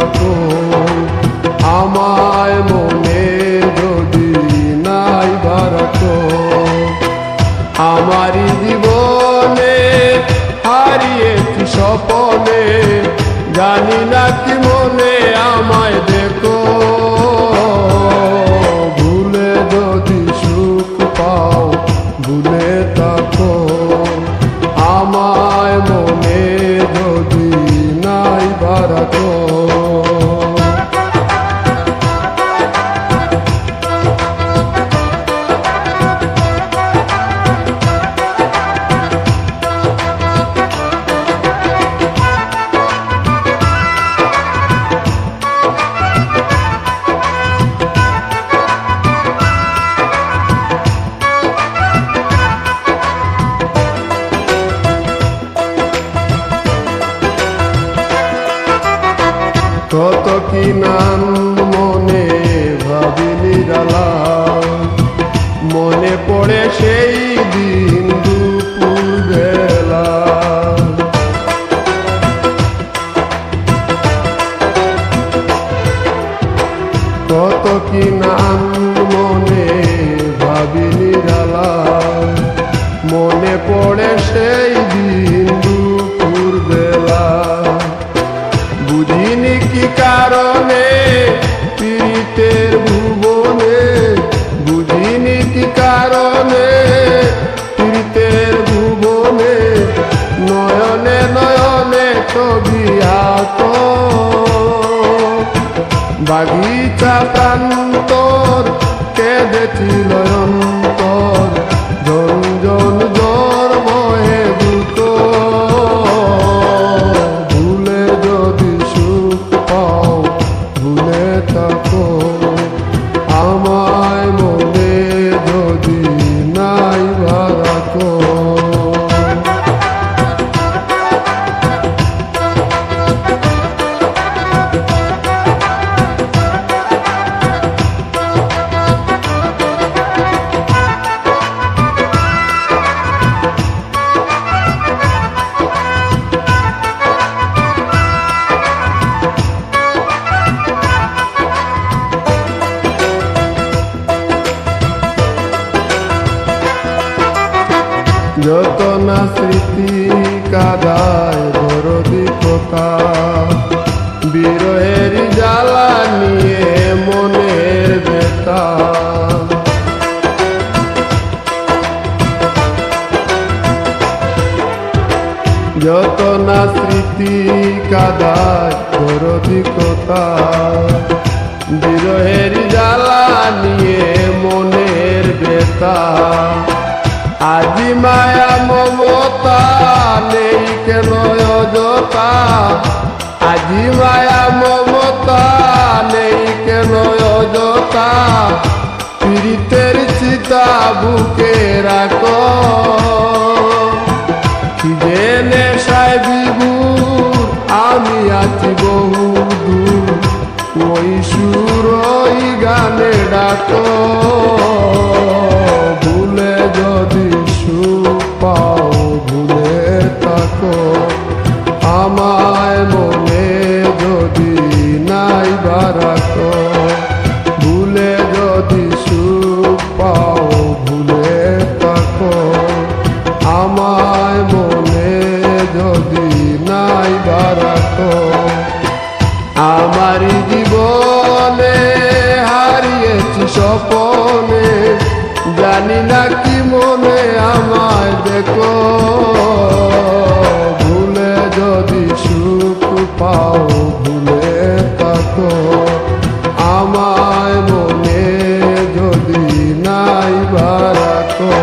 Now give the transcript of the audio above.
রাখো, আমায় মনে যদি নাই রাখো। আমারই জীবনে হারিয়েছি স্বপনে, জানি না কি মনে আমায় দেখো। ভুলে যদি সুখ পাও ভুলে থাকো, আমায় মনে যদি নাই রাখো। কত কি নাম মনে ভাবি নিরালা, মনে পড়ে সেই দিন দুপুর বেলা। কত কি নাম মনে ভাবি নিরালা, মনে পড়ে সেই দিন দুপুর বেলা। বুঝিনি কি কারণে পীড়িতের ভুবনে, বুঝিনি কি কারণে পীড়িতের ভুবনে, নয়নে নয়নে ছবি আঁকো। বাগিচা প্রান্তর কেঁদেছিল অন্তর, ঝনঝন জ্বর বহে দ্রুত। ভুলে যদি সুখ পাও ভুলে থাকো, আমায় মনে যদি নাই রাখো। যত না স্মৃতি কাদায় দরদি কথা, বিরহের জ্বালা নিয়ে মনের ব্যথা। যত না স্মৃতি কাদায় দরদি কথা, বিরহের জ্বালা নিয়ে মনের ব্যথা। আজি মায়া মমতা নেই কেন অযথা, আজি মায়া মমতা নেই কেন অযথা। পীড়িতের চিতা বুকে রাখো, যে নেশায় বিভোর আমি আছি বহু দূর, ওই সুর ওই গানে ডাকো। ভুলে যদি সুখ পাও ভুলে থাকো, আমায় মনে যদি নাই রাখো। ভুলে যদি সুখ পাও ভুলে থাকো, আমায় মনে যদি নাই রাখো। আমারই জীবনে হারিয়েছি স্বপনে, জানি না কি মনে আমায় দেখো। ভুলে যদি সুখ পাও ভুলে থাকো, আমায় মনে যদি নাই রাখো।